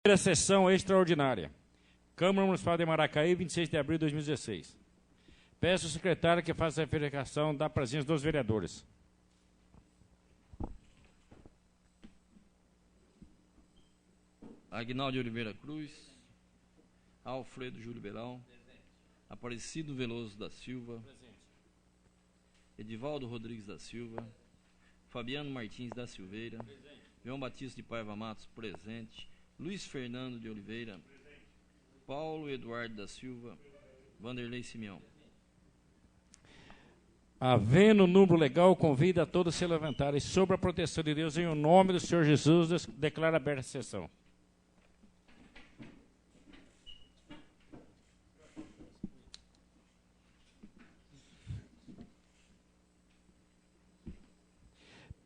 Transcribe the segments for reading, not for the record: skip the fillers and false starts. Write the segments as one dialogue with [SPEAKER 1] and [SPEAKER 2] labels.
[SPEAKER 1] Primeira sessão extraordinária. Câmara Municipal de Maracaí, 26 de abril de 2016. Peço ao secretário que faça a verificação da presença dos vereadores.
[SPEAKER 2] Aguinaldo de Oliveira Cruz, Alfredo Júlio Beral, Aparecido Veloso da Silva, Edivaldo Rodrigues da Silva, Fabiano Martins da Silveira, João Batista de Paiva Matos, presente, Luiz Fernando de Oliveira, Paulo Eduardo da Silva, Vanderlei Simeão.
[SPEAKER 1] Havendo número legal, convido a todos a se levantarem sob a proteção de Deus, em o nome do Senhor Jesus, declaro aberta a sessão.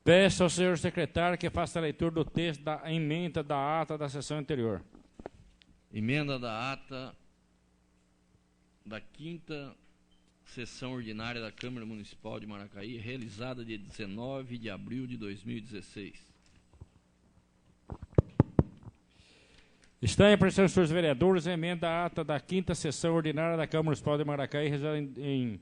[SPEAKER 1] Peço ao senhor secretário que faça a leitura do texto da emenda da ata da sessão anterior.
[SPEAKER 2] Emenda da ata da 5ª sessão ordinária da Câmara Municipal de Maracaí, realizada dia 19 de abril de 2016.
[SPEAKER 1] Está em apreciação dos senhores vereadores a emenda à ata da 5ª sessão ordinária da Câmara Municipal de Maracaí, realizada em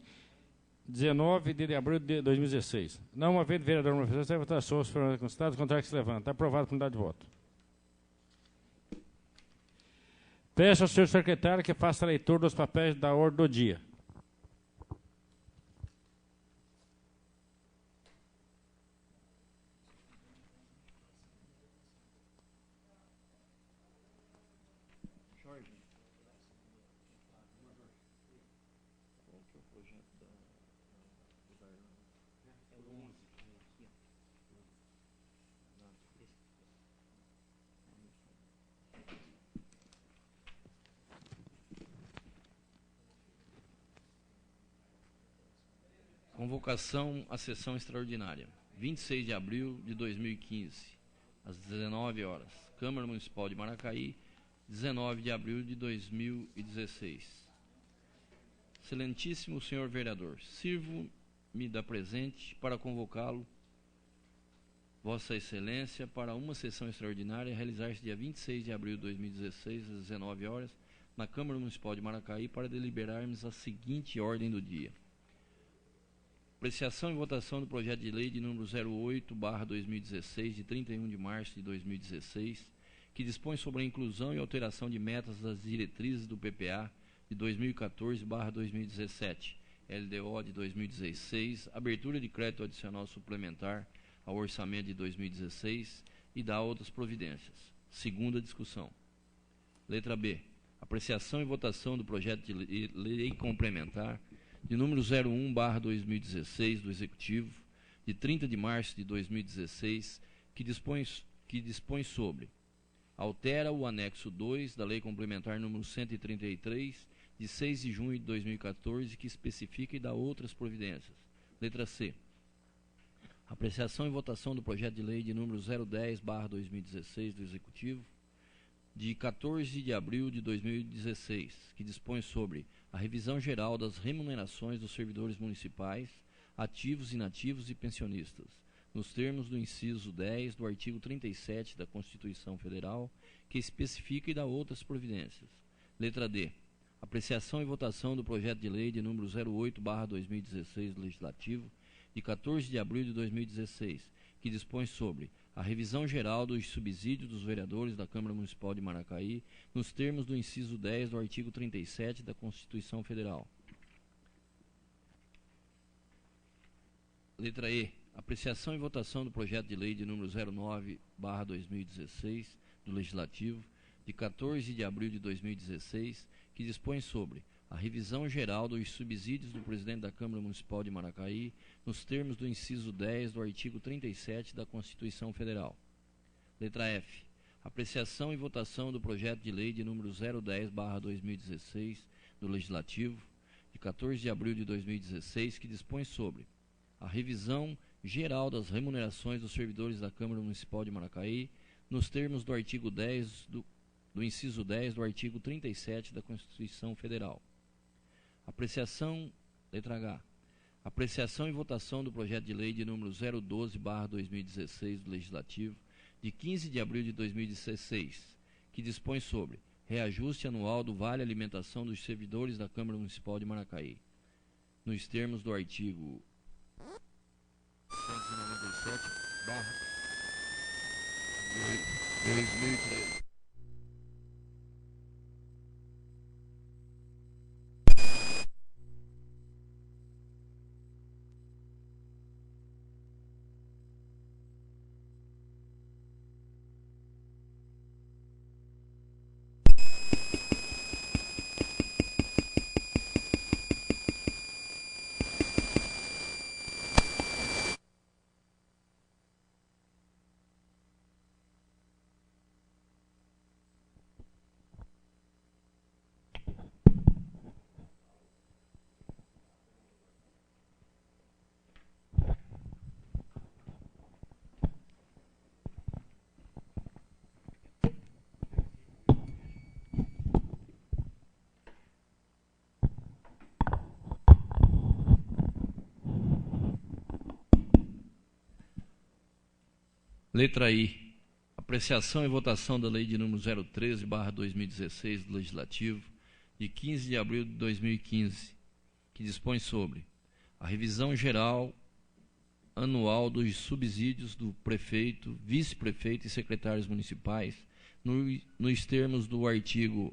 [SPEAKER 1] 19 de abril de 2016. Não havendo vereador manifestante, sem votação, os constados, contrário que se levanta. Aprovado por unidade de voto. Peço ao senhor secretário que faça a leitura dos papéis da ordem do dia.
[SPEAKER 2] Convocação à sessão extraordinária, 26 de abril de 2015, às 19 horas. Câmara Municipal de Maracaí, 19 de abril de 2016. Excelentíssimo senhor vereador, sirvo-me da presente para convocá-lo, Vossa Excelência, para uma sessão extraordinária realizar-se dia 26 de abril de 2016, às 19 horas, na Câmara Municipal de Maracaí, para deliberarmos a seguinte ordem do dia. Apreciação e votação do projeto de lei de número 08/2016, de 31 de março de 2016, que dispõe sobre a inclusão e alteração de metas das diretrizes do PPA de 2014/2017, LDO de 2016, abertura de crédito adicional suplementar ao orçamento de 2016 e da outras providências. Segunda discussão. Letra B. Apreciação e votação do projeto de lei complementar de número 01/2016 do Executivo, de 30 de março de 2016, que dispõe sobre: altera o anexo 2 da Lei Complementar número 133, de 6 de junho de 2014, que especifica e dá outras providências. Letra C. Apreciação e votação do projeto de lei de número 010/2016 do Executivo, de 14 de abril de 2016, que dispõe sobre a revisão geral das remunerações dos servidores municipais, ativos, inativos e pensionistas, nos termos do inciso 10 do artigo 37 da Constituição Federal, que especifica e dá outras providências. Letra D. Apreciação e votação do projeto de lei de número 08/2016 do Legislativo, de 14 de abril de 2016, que dispõe sobre a revisão geral dos subsídios dos vereadores da Câmara Municipal de Maracaí, nos termos do inciso 10 do artigo 37 da Constituição Federal. Letra E. Apreciação e votação do projeto de lei de número 09/2016 do Legislativo, de 14 de abril de 2016, que dispõe sobre a revisão geral dos subsídios do presidente da Câmara Municipal de Maracaí, nos termos do inciso 10 do artigo 37 da Constituição Federal. Letra F. Apreciação e votação do projeto de lei de número 010/2016 do Legislativo, de 14 de abril de 2016, que dispõe sobre a revisão geral das remunerações dos servidores da Câmara Municipal de Maracaí, nos termos do artigo 10 do inciso 10 do artigo 37 da Constituição Federal. Apreciação, letra H. Apreciação e votação do projeto de lei de número 012/2016 do Legislativo, de 15 de abril de 2016, que dispõe sobre reajuste anual do Vale Alimentação dos servidores da Câmara Municipal de Maracaí, nos termos do artigo 197/2013. Letra I. Apreciação e votação da Lei de número 013/2016 do Legislativo, de 15 de abril de 2015, que dispõe sobre a revisão geral anual dos subsídios do prefeito, vice-prefeito e secretários municipais, nos termos do artigo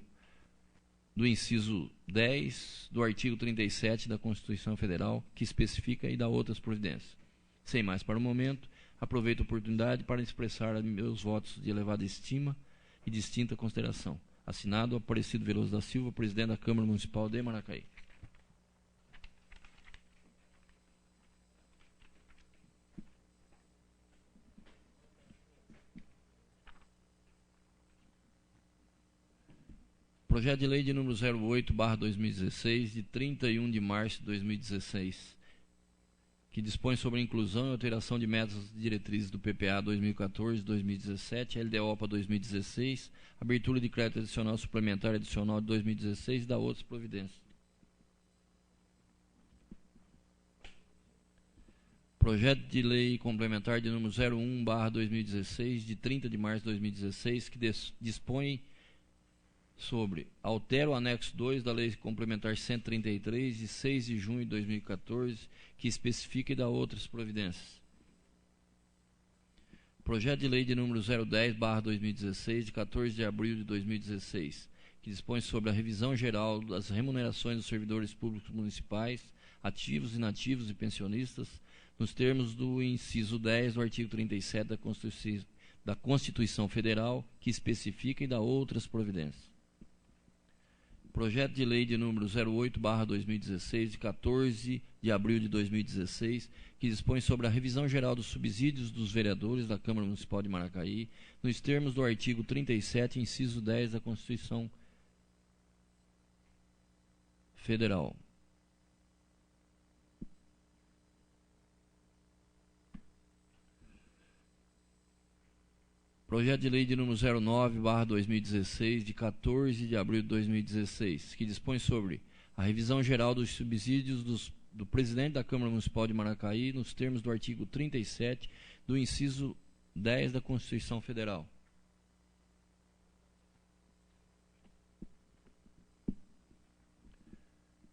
[SPEAKER 2] do inciso 10 do artigo 37 da Constituição Federal, que especifica e dá outras providências. Sem mais para o momento, aproveito a oportunidade para expressar meus votos de elevada estima e distinta consideração. Assinado Aparecido Veloso da Silva, presidente da Câmara Municipal de Maracaí. Projeto de Lei de número 08/2016, de 31 de março de 2016, que dispõe sobre a inclusão e alteração de metas e diretrizes do PPA 2014-2017, LDOPA 2016, abertura de crédito adicional suplementar adicional de 2016 e da outras providências. Projeto de Lei complementar de número 01/2016, de 30 de março de 2016, que dispõe sobre altera o anexo 2 da Lei Complementar 133, de 6 de junho de 2014, que especifica e dá outras providências. Projeto de Lei de número 010/2016, de 14 de abril de 2016, que dispõe sobre a revisão geral das remunerações dos servidores públicos municipais, ativos, inativos e pensionistas, nos termos do inciso 10 do artigo 37 da Constituição Federal, que especifica e dá outras providências. Projeto de Lei de número 08/2016, de 14 de abril de 2016, que dispõe sobre a revisão geral dos subsídios dos vereadores da Câmara Municipal de Maracaí, nos termos do artigo 37, inciso 10 da Constituição Federal. Projeto de Lei de número 09/2016, de 14 de abril de 2016, que dispõe sobre a revisão geral dos subsídios do presidente da Câmara Municipal de Maracaí, nos termos do artigo 37 do inciso 10 da Constituição Federal.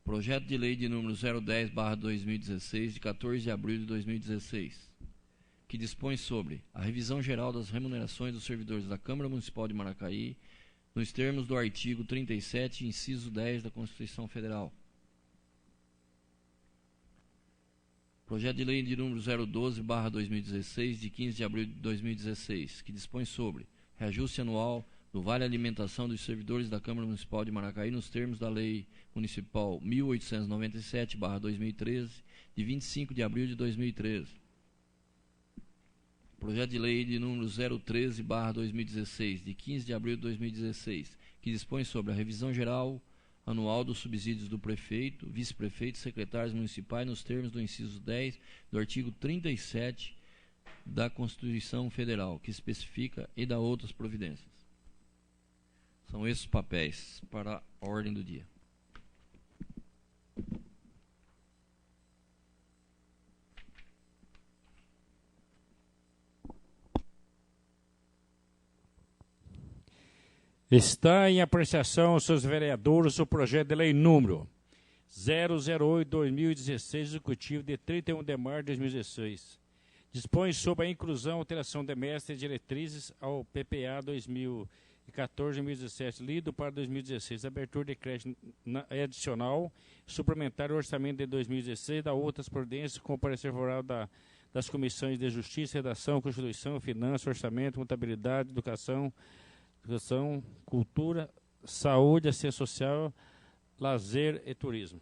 [SPEAKER 2] Projeto de Lei de número 010/2016, de 14 de abril de 2016, que dispõe sobre a revisão geral das remunerações dos servidores da Câmara Municipal de Maracaí, nos termos do artigo 37, inciso 10 da Constituição Federal. Projeto de Lei de número 012/2016, de 15 de abril de 2016, que dispõe sobre reajuste anual do Vale Alimentação dos servidores da Câmara Municipal de Maracaí, nos termos da Lei Municipal 1897/2013, de 25 de abril de 2013. Projeto de Lei de número 013/2016, de 15 de abril de 2016, que dispõe sobre a revisão geral anual dos subsídios do prefeito, vice-prefeito e secretários municipais, nos termos do inciso 10 do artigo 37 da Constituição Federal, que especifica e dá outras providências. São esses papéis para a ordem do dia.
[SPEAKER 1] Está em apreciação aos seus vereadores o projeto de lei número 008/2016, executivo de 31 de março de 2016. Dispõe sobre a inclusão, alteração de mestre e diretrizes ao PPA 2014-2017, lido para 2016, abertura de crédito adicional, suplementar o orçamento de 2016, da outras providências, com parecer favorável das comissões de Justiça, Redação, Constituição, Finanças, Orçamento, Contabilidade, Educação, Cultura, Saúde, Assistência Social, Lazer e Turismo.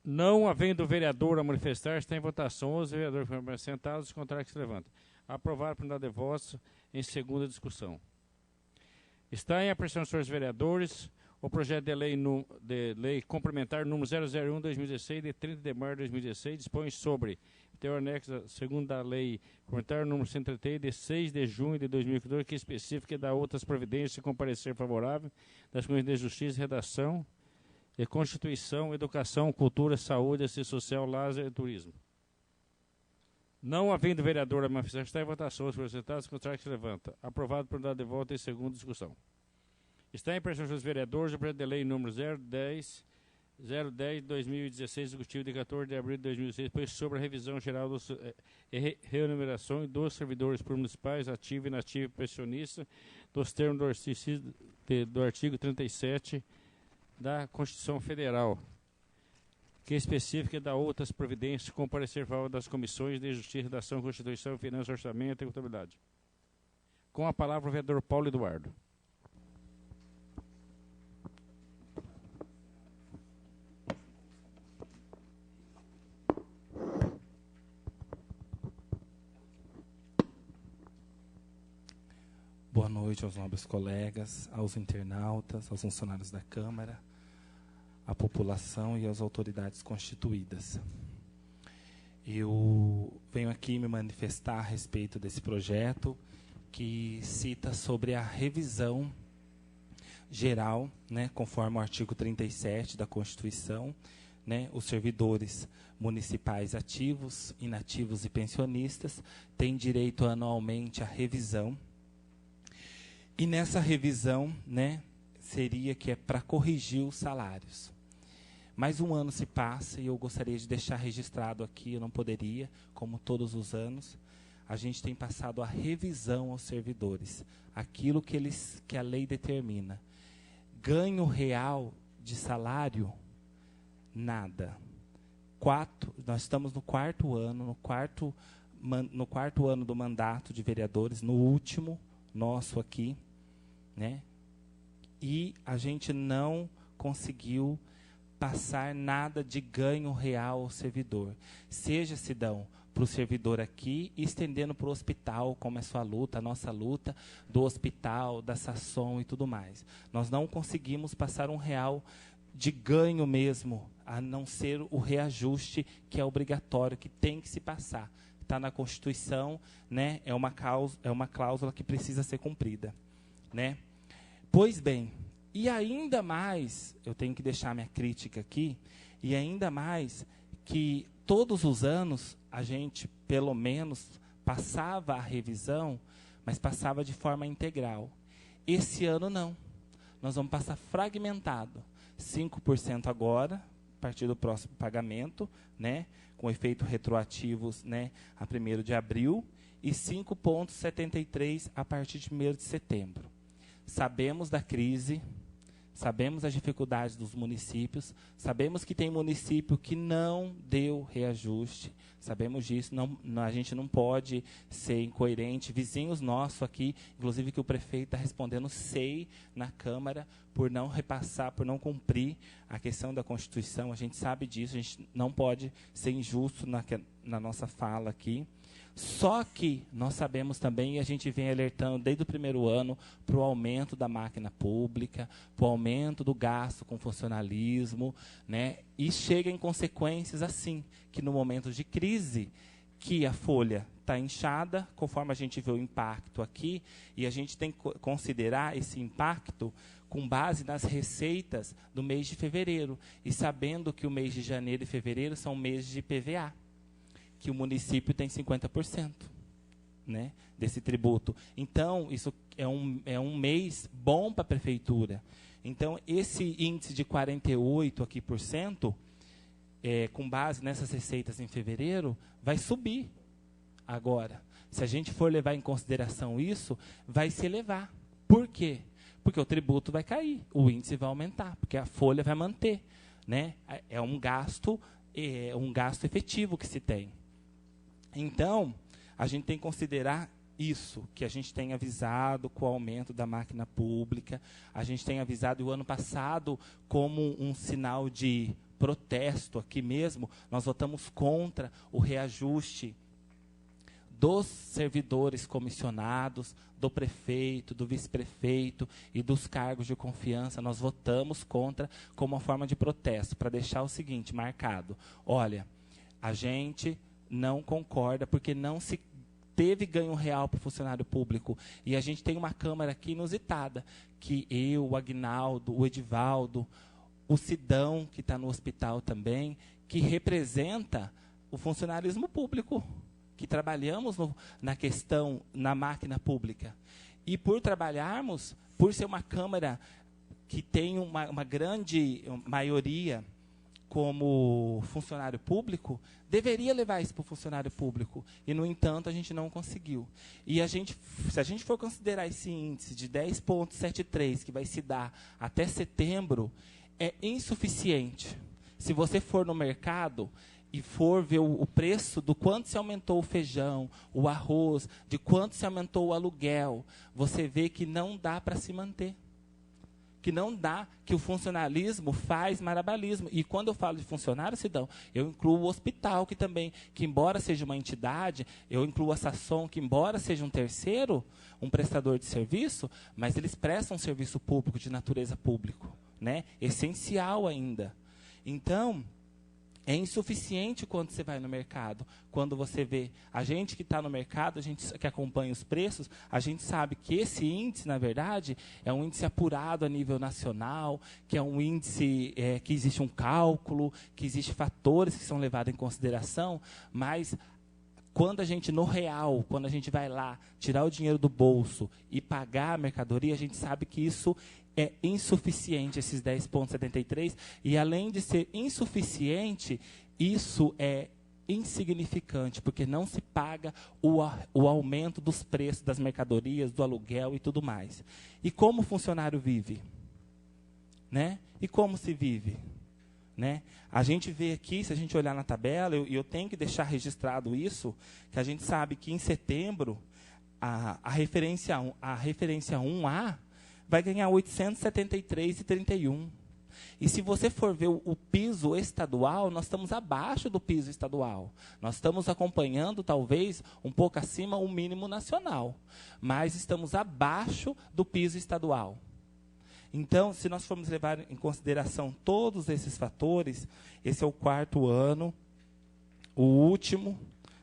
[SPEAKER 1] Não havendo vereador a manifestar, está em votação. Os vereadores foram sentados, os contrários se levantam. Aprovado por unanimidade de votos em segunda discussão. Está em apreciação dos senhores vereadores o projeto de lei complementar número 001/2016, de 30 de março de 2016, dispõe sobre o anexo segundo a lei complementar número 133, de 6 de junho de 2014, que especifica e dá outras providências com parecer favorável das Comissões de Justiça, Redação e Constituição, Educação, Cultura, Saúde, Assistência Social, Lazer e Turismo. Não havendo vereador a manifestar, está em votação. Os representados, contrários se levanta. Aprovado por unanimidade de voto em segunda discussão. Está em apreciação dos vereadores o projeto de lei número 010/2016, executivo de 14 de abril de 2006, pois sobre a revisão geral e remuneração dos servidores municipais, ativo, inativo e pensionista, dos termos do artigo 37 da Constituição Federal, que especifica e dá outras providências com parecer favorável das comissões de Justiça, Redação, Constituição, Finanças, Orçamento e Contabilidade. Com a palavra o vereador Paulo Eduardo.
[SPEAKER 3] Boa noite aos nobres colegas, aos internautas, aos funcionários da Câmara, à população e às autoridades constituídas. Eu venho aqui me manifestar a respeito desse projeto que cita sobre a revisão geral, né, conforme o artigo 37 da Constituição, né, os servidores municipais ativos, inativos e pensionistas têm direito anualmente à revisão. E nessa revisão, né, seria que é para corrigir os salários. Mais um ano se passa e eu gostaria de deixar registrado aqui, eu não poderia, como todos os anos, a gente tem passado a revisão aos servidores, aquilo que a lei determina. Ganho real de salário, nada. Nós estamos no quarto ano, no quarto ano do mandato de vereadores, no último nosso aqui, né? E a gente não conseguiu passar nada de ganho real ao servidor. Seja, Sidão, para o servidor aqui e estendendo para o hospital, como é sua luta, a nossa luta do hospital, da Sasson e tudo mais. Nós não conseguimos passar um real de ganho mesmo, a não ser o reajuste que é obrigatório, que tem que se passar. Está na Constituição, né? É uma cláusula que precisa ser cumprida, né? Pois bem, e ainda mais, eu tenho que deixar minha crítica aqui, e ainda mais que todos os anos a gente, pelo menos, passava a revisão, mas passava de forma integral. Esse ano não. Nós vamos passar fragmentado. 5% agora, a partir do próximo pagamento, né, com efeito retroativos, né, a 1º de abril, e 5,73% a partir de 1º de setembro. Sabemos da crise, sabemos das dificuldades dos municípios, sabemos que tem município que não deu reajuste, sabemos disso, a gente não pode ser incoerente. Vizinhos nossos aqui, inclusive que o prefeito está respondendo SEI na Câmara, por não repassar, por não cumprir a questão da Constituição, a gente sabe disso, a gente não pode ser injusto na nossa fala aqui. Só que nós sabemos também, e a gente vem alertando desde o primeiro ano, para o aumento da máquina pública, para o aumento do gasto com funcionalismo, né? E chega em consequências assim, que no momento de crise, que a folha está inchada, conforme a gente vê o impacto aqui, e a gente tem que considerar esse impacto com base nas receitas do mês de fevereiro, e sabendo que o mês de janeiro e fevereiro são meses de IPVA, que o município tem 50%. né, desse tributo. Então, isso é um mês bom para a prefeitura. Então, esse índice de 48% aqui, com base nessas receitas em fevereiro, vai subir agora. Se a gente for levar em consideração isso, vai se elevar. Por quê? Porque o tributo vai cair, o índice vai aumentar, porque a folha vai manter, né? É um gasto efetivo que se tem. Então, a gente tem que considerar isso, que a gente tem avisado com o aumento da máquina pública, a gente tem avisado o ano passado como um sinal de protesto aqui mesmo, nós votamos contra o reajuste dos servidores comissionados, do prefeito, do vice-prefeito e dos cargos de confiança. Nós votamos contra como uma forma de protesto, para deixar o seguinte marcado: olha, a gente não concorda porque não se teve ganho real para o funcionário público. E a gente tem uma Câmara aqui inusitada, que eu, o Aguinaldo, o Edivaldo, o Sidão, que está no hospital também, que representa o funcionarismo público, que trabalhamos na questão, na máquina pública. E por trabalharmos, por ser uma Câmara que tem uma grande maioria como funcionário público, deveria levar isso para o funcionário público. E, no entanto, a gente não conseguiu. E se a gente for considerar esse índice de 10,73, que vai se dar até setembro, é insuficiente. Se você for no mercado e for ver o preço do quanto se aumentou o feijão, o arroz, de quanto se aumentou o aluguel, você vê que não dá para se manter. Que não dá, que o funcionalismo faz marabalismo. E quando eu falo de funcionário, Sidão, eu incluo o hospital, que também, que embora seja uma entidade, eu incluo a Sasson, que embora seja um terceiro, um prestador de serviço, mas eles prestam um serviço público, de natureza público, né? Essencial ainda. Então, é insuficiente quando você vai no mercado. Quando você vê a gente que está no mercado, a gente que acompanha os preços, a gente sabe que esse índice, na verdade, é um índice apurado a nível nacional, que é um índice que existe um cálculo, que existem fatores que são levados em consideração, mas quando a gente, no real, quando a gente vai lá tirar o dinheiro do bolso e pagar a mercadoria, a gente sabe que isso é insuficiente, esses 10,73, e além de ser insuficiente, isso é insignificante, porque não se paga o aumento dos preços das mercadorias, do aluguel e tudo mais. E como o funcionário vive? Né? E como se vive? Né? A gente vê aqui, se a gente olhar na tabela, e eu tenho que deixar registrado isso, que a gente sabe que em setembro, a referência 1A vai ganhar 873,31. E se você for ver o piso estadual, nós estamos abaixo do piso estadual. Nós estamos acompanhando, talvez, um pouco acima o mínimo nacional. Mas estamos abaixo do piso estadual. Então, se nós formos levar em consideração todos esses fatores, esse é o 4º ano, o último,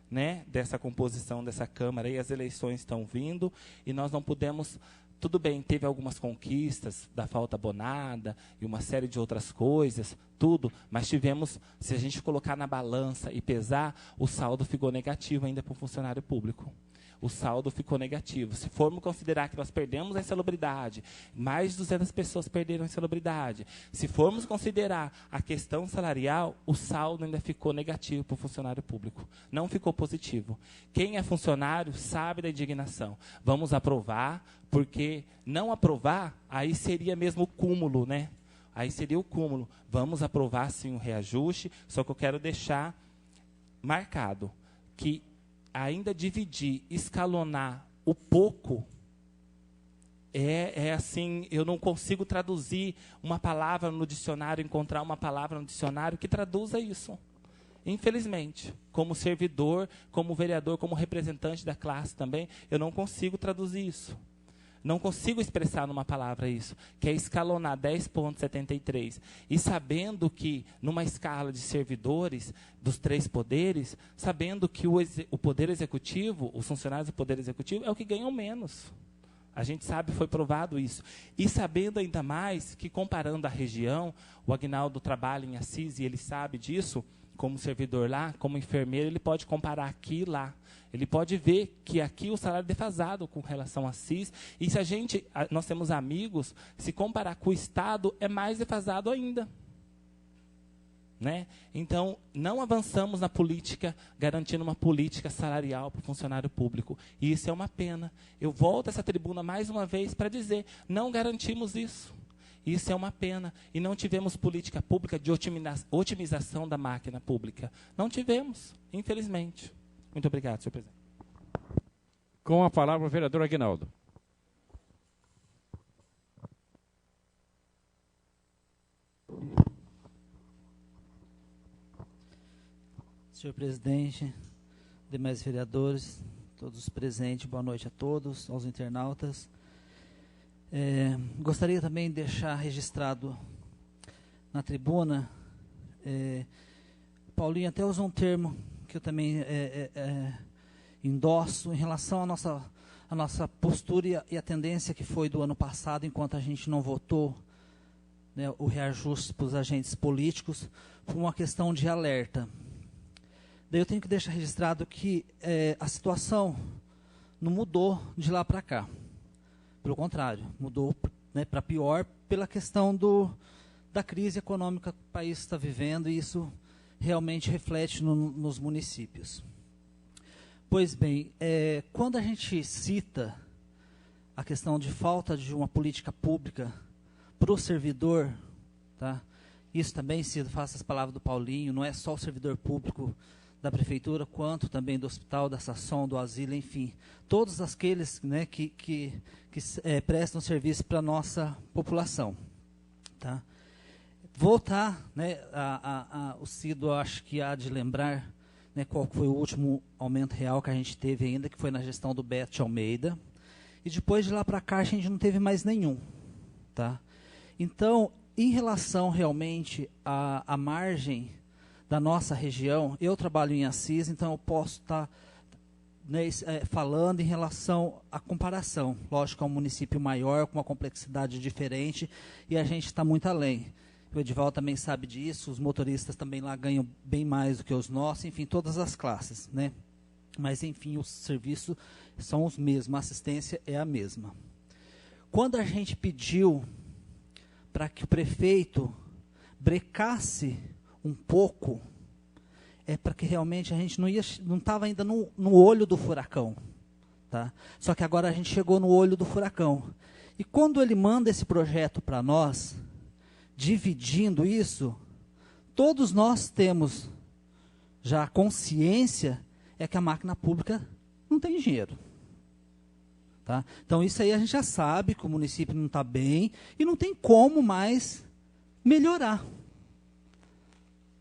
[SPEAKER 3] né, dessa composição dessa Câmara, e as eleições estão vindo, e nós não podemos... Tudo bem, teve algumas conquistas da falta abonada e uma série de outras coisas, tudo, mas tivemos, se a gente colocar na balança e pesar, o saldo ficou negativo ainda para o funcionário público. O saldo ficou negativo. Se formos considerar que nós perdemos a insalubridade, mais de 200 pessoas perderam a insalubridade. Se formos considerar a questão salarial, o saldo ainda ficou negativo para o funcionário público. Não ficou positivo. Quem é funcionário sabe da indignação. Vamos aprovar, porque não aprovar, aí seria mesmo o cúmulo, né? Aí seria o cúmulo. Vamos aprovar, sim, o reajuste, só que eu quero deixar marcado que ainda dividir, escalonar o pouco, assim, eu não consigo traduzir uma palavra no dicionário, encontrar uma palavra no dicionário que traduza isso. Infelizmente, como servidor, como vereador, como representante da classe também, eu não consigo traduzir isso. Não consigo expressar numa palavra isso, que é escalonar 10,73. E sabendo que, numa escala de servidores dos 3 poderes, sabendo que o Poder Executivo, os funcionários do Poder Executivo, é o que ganham menos. A gente sabe, foi provado isso. E sabendo ainda mais que, comparando a região, o Aguinaldo trabalha em Assis e ele sabe disso, como servidor lá, como enfermeiro, ele pode comparar aqui e lá. Ele pode ver que aqui o salário é defasado com relação a CIS. E se nós temos amigos, se comparar com o Estado, é mais defasado ainda. Né? Então, não avançamos na política, garantindo uma política salarial para o funcionário público. E isso é uma pena. Eu volto a essa tribuna mais uma vez para dizer, não garantimos isso. Isso é uma pena. E não tivemos política pública de otimização da máquina pública. Não tivemos, infelizmente. Muito obrigado, senhor presidente.
[SPEAKER 1] Com a palavra o vereador Aguinaldo.
[SPEAKER 4] Senhor presidente, demais vereadores, todos os presentes, boa noite a todos, aos internautas. Gostaria também de deixar registrado na tribuna, Paulinho até usou um termo que eu também endosso em relação à nossa postura e a tendência que foi do ano passado, enquanto a gente não votou, né, o reajuste para os agentes políticos, foi uma questão de alerta. Daí eu tenho que deixar registrado que a situação não mudou de lá para cá. Pelo contrário, mudou, né, para pior pela questão da crise econômica que o país está vivendo, e isso realmente reflete nos municípios. Pois bem, quando a gente cita a questão de falta de uma política pública para o servidor, tá? Isso também, se faço as palavras do Paulinho, não é só o servidor público da prefeitura, quanto também do hospital, da Sasson, do asilo, enfim, todos aqueles, né, que prestam serviço para a nossa população. Tá? Voltar, né, o Cido, acho que há de lembrar, né, qual foi o último aumento real que a gente teve ainda, que foi na gestão do Beto Almeida, e depois de lá para cá a gente não teve mais nenhum. Tá? Então, em relação realmente à margem da nossa região, eu trabalho em Assis, então eu posso estar, né, falando em relação à comparação. Lógico, é um município maior, com uma complexidade diferente, e a gente está muito além. O Edivaldo também sabe disso, os motoristas também lá ganham bem mais do que os nossos, enfim, todas as classes, né? Mas, enfim, os serviços são os mesmos, a assistência é a mesma. Quando a gente pediu para que o prefeito brecasse um pouco, é para que realmente a gente não estava ainda no olho do furacão. Tá? Só que agora a gente chegou no olho do furacão. E quando ele manda esse projeto para nós, dividindo isso, todos nós temos já a consciência que a máquina pública não tem dinheiro. Tá? Então isso aí a gente já sabe que o município não está bem e não tem como mais melhorar.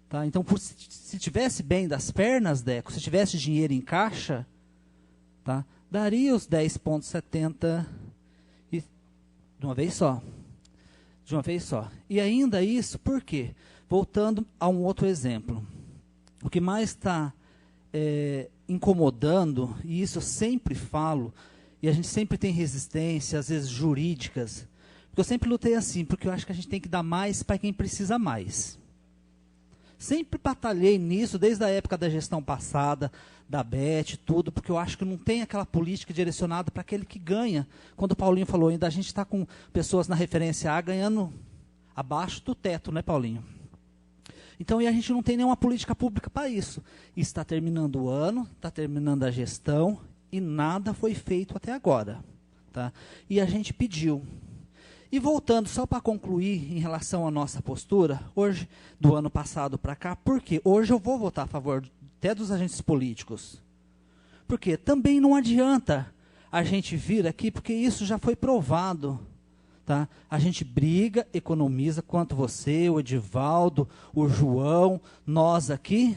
[SPEAKER 4] Tá? Então, se tivesse bem das pernas, Deco, se tivesse dinheiro em caixa, tá? Daria os 10,70 de uma vez só. De uma vez só. E ainda isso, por quê? Voltando a um outro exemplo. O que mais está incomodando, e isso eu sempre falo, e a gente sempre tem resistência, às vezes jurídicas, porque eu sempre lutei assim, porque eu acho que a gente tem que dar mais para quem precisa mais. Sempre batalhei nisso, desde a época da gestão passada, da BET, tudo, porque eu acho que não tem aquela política direcionada para aquele que ganha. Quando o Paulinho falou ainda, a gente está com pessoas na referência A ganhando abaixo do teto, né, Paulinho? Então, e a gente não tem nenhuma política pública para isso. Está terminando o ano, está terminando a gestão, e nada foi feito até agora. Tá? E a gente pediu. E voltando, só para concluir em relação à nossa postura, hoje, do ano passado para cá, porque hoje eu vou votar a favor até dos agentes políticos. Porque também não adianta a gente vir aqui, porque isso já foi provado. Tá? A gente briga, economiza, quanto você, o Edivaldo, o João, nós aqui.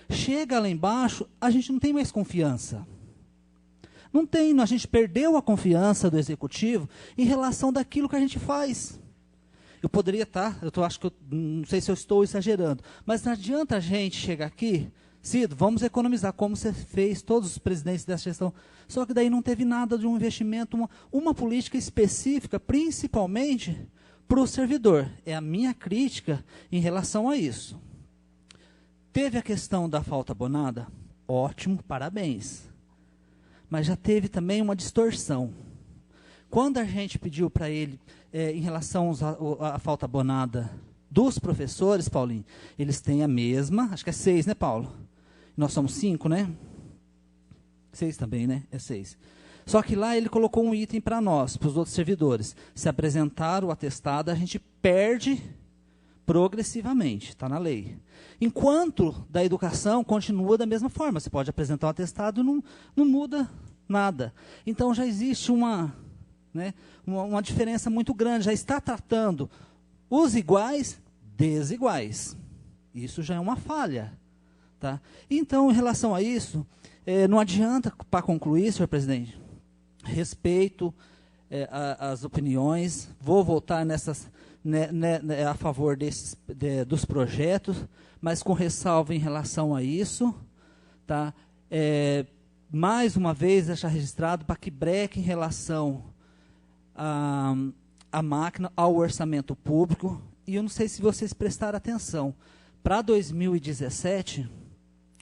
[SPEAKER 4] Chega lá embaixo, a gente não tem mais confiança. Não tem, a gente perdeu a confiança do executivo em relação daquilo que a gente faz. Eu poderia estar, acho que não sei se eu estou exagerando, mas não adianta a gente chegar aqui, Cido, vamos economizar, como você fez, todos os presidentes dessa gestão, só que daí não teve nada de um investimento, uma política específica, principalmente para o servidor. É a minha crítica em relação a isso. Teve a questão da falta abonada? Ótimo, parabéns. Mas já teve também uma distorção. Quando a gente pediu para ele, em relação à falta abonada dos professores, Paulinho, eles têm a mesma, acho que é 6, né, Paulo? Nós somos 5, né? 6 também, né? É 6. Só que lá ele colocou um item para nós, para os outros servidores. Se apresentar o atestado, a gente perde progressivamente, está na lei. Enquanto da educação continua da mesma forma. Você pode apresentar um atestado e não muda nada. Então já existe uma diferença muito grande. Já está tratando os iguais desiguais. Isso já é uma falha. Tá? Então, em relação a isso, não adianta, para concluir, senhor presidente, respeito as opiniões, vou votar a favor dos projetos, mas com ressalva em relação a isso, tá? Mais uma vez deixar registrado para que breque em relação à máquina, ao orçamento público, e eu não sei se vocês prestaram atenção, para 2017,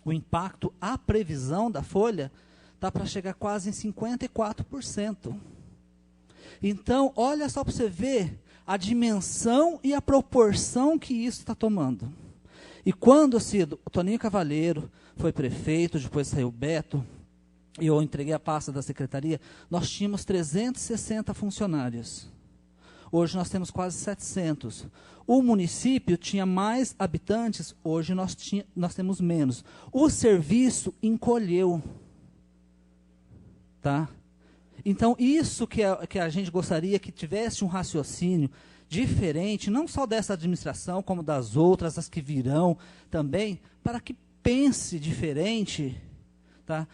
[SPEAKER 4] o impacto, a previsão da folha, está para chegar quase em 54%. Então, olha só para você ver a dimensão e a proporção que isso está tomando. E quando o Toninho Cavalheiro foi prefeito, depois saiu o Beto, e eu entreguei a pasta da secretaria, nós tínhamos 360 funcionários. Hoje nós temos quase 700. O município tinha mais habitantes, hoje nós temos menos. O serviço encolheu. Tá? Então, isso que a gente gostaria que tivesse um raciocínio diferente, não só dessa administração, como das outras, as que virão também, para que pense diferente, tá?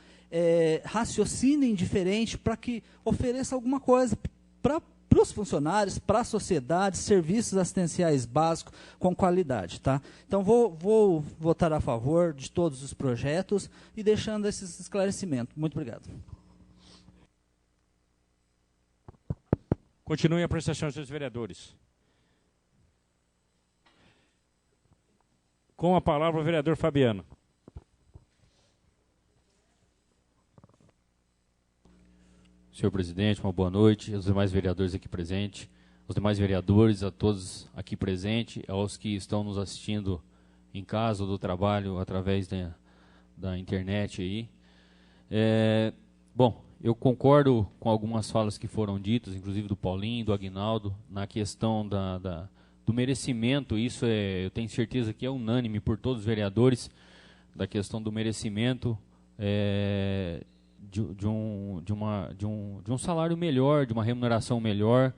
[SPEAKER 4] Raciocinem diferente, para que ofereça alguma coisa para os funcionários, para a sociedade, serviços assistenciais básicos com qualidade. Tá? Então, vou votar a favor de todos os projetos e deixando esses esclarecimentos. Muito obrigado.
[SPEAKER 1] Continue a prestação, senhores vereadores. Com a palavra o vereador Fabiano.
[SPEAKER 5] Senhor presidente, uma boa noite aos demais vereadores aqui presentes, aos demais vereadores, a todos aqui presentes, aos que estão nos assistindo em casa ou do trabalho através da internet aí. Bom, eu concordo com algumas falas que foram ditas, inclusive do Paulinho, do Aguinaldo, na questão do merecimento. Isso eu tenho certeza que é unânime por todos os vereadores, da questão do merecimento de um salário melhor, de uma remuneração melhor,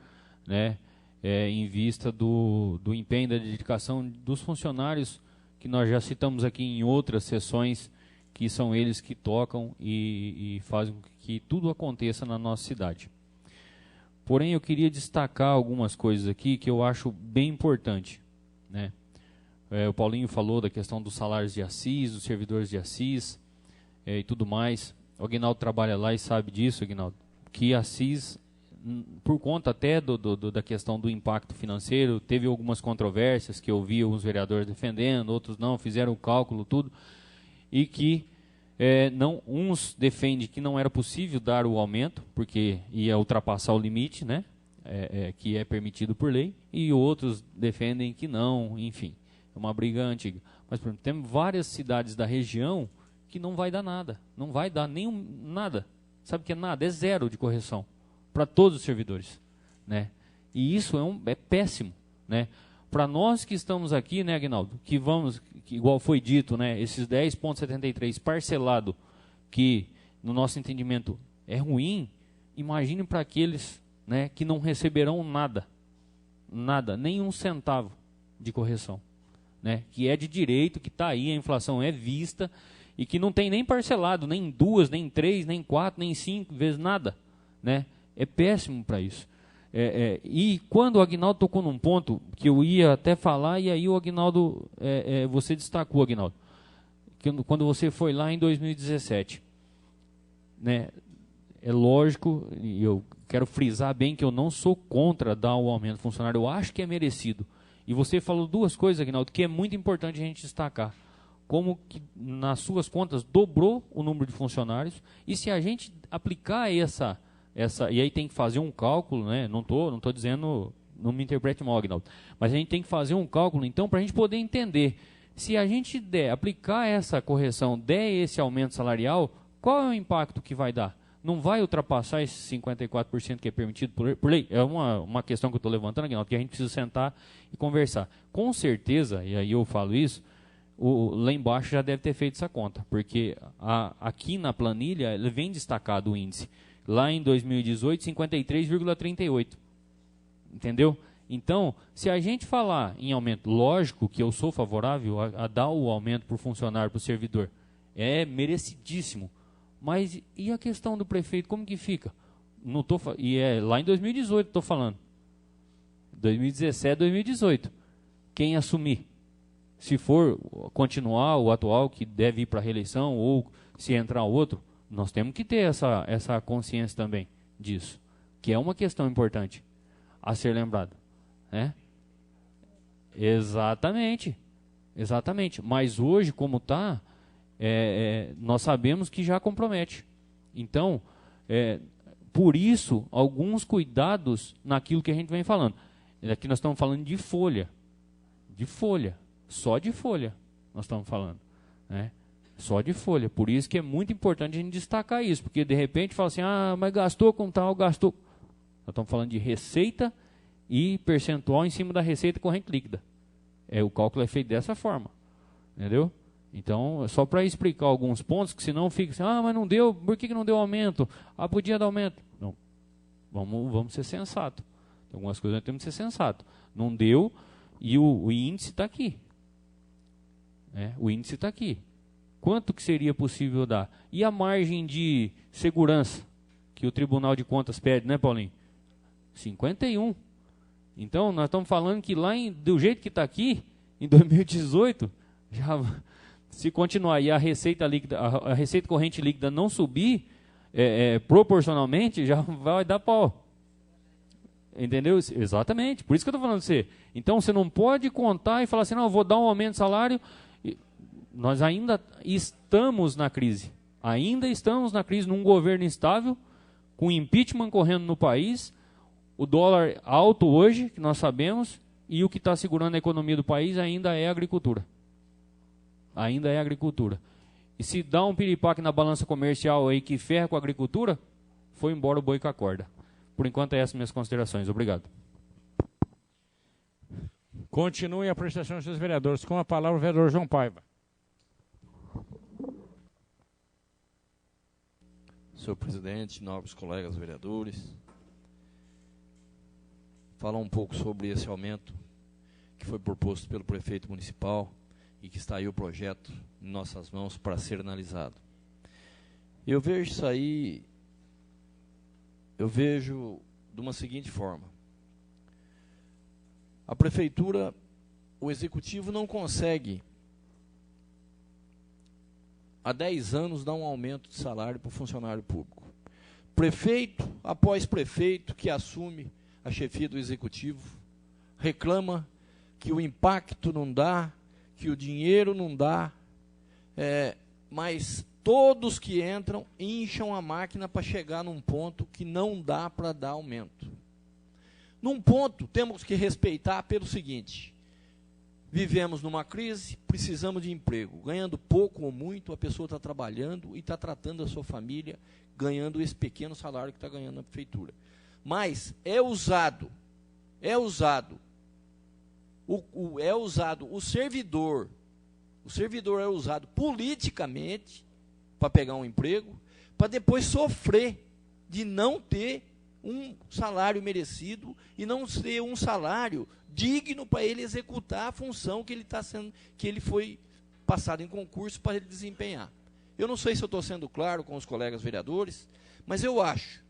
[SPEAKER 5] né, em vista do empenho, da dedicação dos funcionários, que nós já citamos aqui em outras sessões, que são eles que tocam e fazem com que tudo aconteça na nossa cidade. Porém, eu queria destacar algumas coisas aqui que eu acho bem importante, né? O Paulinho falou da questão dos salários de Assis, dos servidores de Assis e tudo mais. O Aguinaldo trabalha lá e sabe disso, Aguinaldo, que Assis, por conta até da questão do impacto financeiro, teve algumas controvérsias que eu vi alguns vereadores defendendo, outros não, fizeram o cálculo, tudo, e que uns defendem que não era possível dar o aumento, porque ia ultrapassar o limite, né, que é permitido por lei, e outros defendem que não, enfim, é uma briga antiga. Mas, por exemplo, temos várias cidades da região que não vai dar nada, não vai dar nada. Sabe o que é nada? É zero de correção para todos os servidores, né? E isso é péssimo, né? Para nós que estamos aqui, né, Aguinaldo, que igual foi dito, né, esses 10,73 parcelado, que no nosso entendimento é ruim, imagine para aqueles, né, que não receberão nada, nem um centavo de correção, né? Que é de direito, que está aí, a inflação é vista, e que não tem nem parcelado, nem 2, nem 3, nem 4, nem 5 vezes nada, né? É péssimo para isso. E quando o Aguinaldo tocou num ponto que eu ia até falar, e aí o Aguinaldo, você destacou, Aguinaldo, quando você foi lá em 2017, né? É lógico, e eu quero frisar bem que eu não sou contra dar o aumento funcionário, eu acho que é merecido. E você falou duas coisas, Aguinaldo, que é muito importante a gente destacar. como que nas suas contas dobrou o número de funcionários, e se a gente aplicar essa e aí tem que fazer um cálculo, né? Não tô dizendo, não me interprete mal, Agnaldo, mas a gente tem que fazer um cálculo, então, para a gente poder entender, se a gente aplicar essa correção, der esse aumento salarial, qual é o impacto que vai dar? Não vai ultrapassar esse 54% que é permitido por lei? É uma questão que eu estou levantando, Agnaldo, que a gente precisa sentar e conversar. Com certeza, e aí eu falo isso, lá embaixo já deve ter feito essa conta, porque aqui na planilha ele vem destacado o índice. Lá em 2018, 53,38. Entendeu? Então, se a gente falar em aumento, lógico que eu sou favorável a dar o aumento para o funcionário, para o servidor. É merecidíssimo. Mas e a questão do prefeito, como que fica? E é lá em 2018 estou falando. 2017, 2018. Quem assumir? Se for continuar o atual, que deve ir para a reeleição, ou se entrar outro, nós temos que ter essa consciência também disso, que é uma questão importante a ser lembrada, né? Exatamente. Mas hoje, como está, nós sabemos que já compromete. Então, por isso, alguns cuidados naquilo que a gente vem falando. Aqui nós estamos falando de folha. Só de folha nós estamos falando, né? Só de folha. Por isso que é muito importante a gente destacar isso, porque de repente fala assim, mas gastou com tal, gastou. Nós estamos falando de receita e percentual em cima da receita corrente líquida. O cálculo é feito dessa forma, entendeu? Então, só para explicar alguns pontos, que senão fica assim, mas não deu, por que não deu aumento? Podia dar aumento. Não, vamos ser sensato. Algumas coisas nós temos que ser sensato. Não deu e o índice está aqui. O índice está aqui. Quanto que seria possível dar? E a margem de segurança que o Tribunal de Contas pede, né, Paulinho? 51. Então, nós estamos falando que lá, do jeito que está aqui, em 2018, já, se continuar e a receita líquida, a receita corrente líquida não subir, proporcionalmente, já vai dar pau. Entendeu? Exatamente. Por isso que eu estou falando para você. Então, você não pode contar e falar assim, não, eu vou dar um aumento de salário. Nós ainda estamos na crise. Num governo instável, com impeachment correndo no país, o dólar alto hoje, que nós sabemos, e o que está segurando a economia do país ainda é a agricultura. E se dá um piripaque na balança comercial aí que ferra com a agricultura, foi embora o boi com a corda. Por enquanto, essas minhas considerações. Obrigado.
[SPEAKER 1] Continue a prestação dos seus vereadores. Com a palavra o vereador João Paiva.
[SPEAKER 2] Senhor presidente, nobres colegas vereadores, falar um pouco sobre esse aumento que foi proposto pelo prefeito municipal e que está aí o projeto em nossas mãos para ser analisado. Eu vejo isso aí, de uma seguinte forma. A prefeitura, o executivo não consegue há 10 anos, dá um aumento de salário para o funcionário público. Prefeito após prefeito que assume a chefia do executivo reclama que o impacto não dá, que o dinheiro não dá, mas todos que entram incham a máquina para chegar num ponto que não dá para dar aumento. Num ponto, temos que respeitar pelo seguinte: vivemos numa crise, precisamos de emprego. Ganhando pouco ou muito, a pessoa está trabalhando e está tratando a sua família, ganhando esse pequeno salário que está ganhando na prefeitura. Mas é usado o servidor é usado politicamente para pegar um emprego, para depois sofrer de não ter um salário merecido e não ter um salário digno para ele executar a função que ele foi passado em concurso para ele desempenhar. Eu não sei se eu estou sendo claro com os colegas vereadores, mas eu acho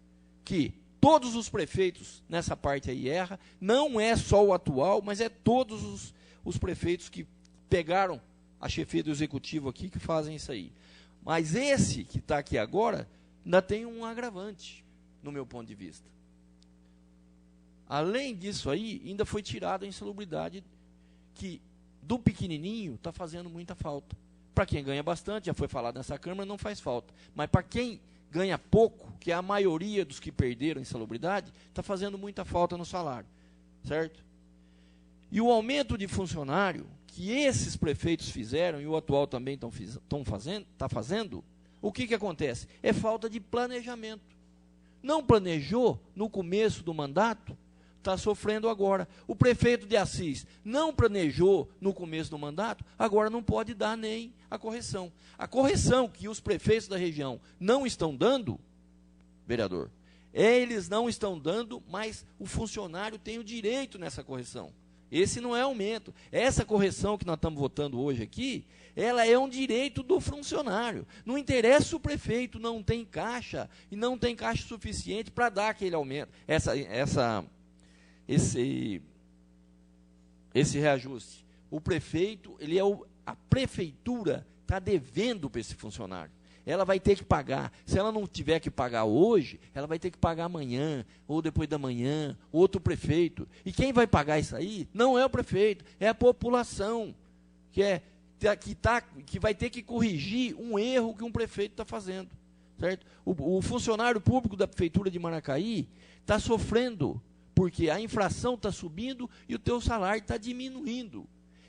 [SPEAKER 2] que todos os prefeitos nessa parte aí erram, não é só o atual, mas é todos os prefeitos que pegaram a chefia do executivo aqui que fazem isso aí. Mas esse que está aqui agora ainda tem um agravante, no meu ponto de vista. Além disso aí, ainda foi tirada a insalubridade que do pequenininho está fazendo muita falta. Para quem ganha bastante, já foi falado nessa Câmara, não faz falta. Mas para quem ganha pouco, que é a maioria dos que perderam a insalubridade, está fazendo muita falta no salário, certo? E o aumento de funcionário que esses prefeitos fizeram, e o atual também está fazendo, o que acontece? É falta de planejamento. Não planejou no começo do mandato, está sofrendo agora. O prefeito de Assis não planejou no começo do mandato, agora não pode dar nem a correção. A correção que os prefeitos da região não estão dando, vereador, eles não estão dando, mas o funcionário tem o direito nessa correção. Esse não é aumento. Essa correção que nós estamos votando hoje aqui, ela é um direito do funcionário. Não interessa se o prefeito não tem caixa, e não tem caixa suficiente para dar aquele aumento, esse reajuste. O prefeito, a prefeitura está devendo para esse funcionário. Ela vai ter que pagar. Se ela não tiver que pagar hoje, ela vai ter que pagar amanhã, ou depois da manhã, outro prefeito. E quem vai pagar isso aí não é o prefeito, é a população, que vai ter que corrigir um erro que um prefeito está fazendo. Certo? O funcionário público da Prefeitura de Maracaí está sofrendo, porque a inflação está subindo e o teu salário está diminuindo.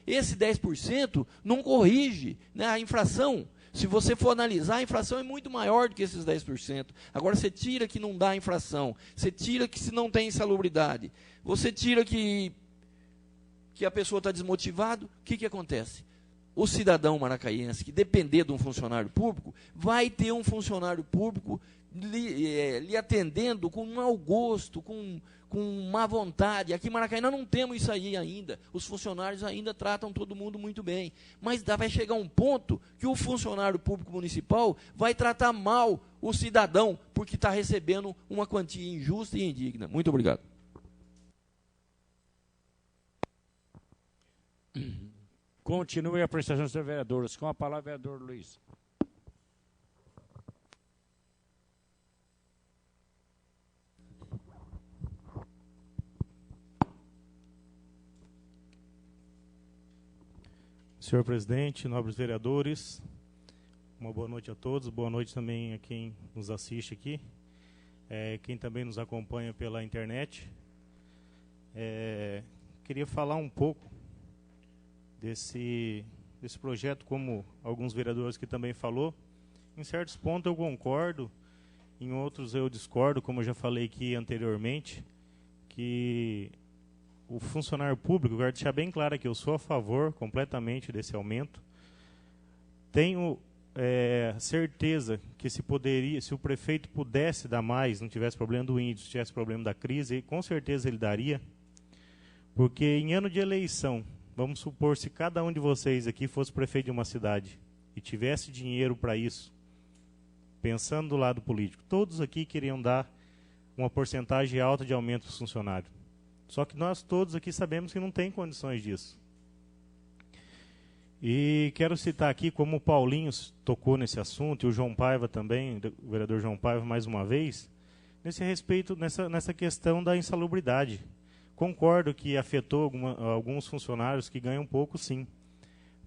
[SPEAKER 2] Esse 10% não corrige, né, a inflação. Se você for analisar, a inflação é muito maior do que esses 10%. Agora, você tira que não dá inflação, você tira que se não tem insalubridade, você tira que a pessoa está desmotivada, o que acontece? O cidadão maracaense que depender de um funcionário público, vai ter um funcionário público lhe atendendo com mau gosto, com má vontade. Aqui em Maracaí nós não temos isso aí ainda. Os funcionários ainda tratam todo mundo muito bem. Mas vai chegar um ponto que o funcionário público municipal vai tratar mal o cidadão, porque está recebendo uma quantia injusta e indigna. Muito obrigado.
[SPEAKER 1] Continue a prestação dos vereadores. Com a palavra, vereador Luiz.
[SPEAKER 6] Senhor presidente, nobres vereadores, uma boa noite a todos, boa noite também a quem nos assiste aqui, quem também nos acompanha pela internet. Queria falar um pouco desse projeto, como alguns vereadores que também falou. Em certos pontos eu concordo, em outros eu discordo, como eu já falei aqui anteriormente, que o funcionário público, eu quero deixar bem claro que eu sou a favor completamente desse aumento. Tenho certeza que se o prefeito pudesse dar mais, não tivesse problema do índice, tivesse problema da crise, com certeza ele daria, porque em ano de eleição, vamos supor, se cada um de vocês aqui fosse prefeito de uma cidade e tivesse dinheiro para isso, pensando do lado político, todos aqui queriam dar uma porcentagem alta de aumento para os funcionários. Só que nós todos aqui sabemos que não tem condições disso. E quero citar aqui como o Paulinho tocou nesse assunto, e o João Paiva também, o vereador João Paiva mais uma vez, nessa questão da insalubridade. Concordo que afetou alguns funcionários que ganham pouco, sim.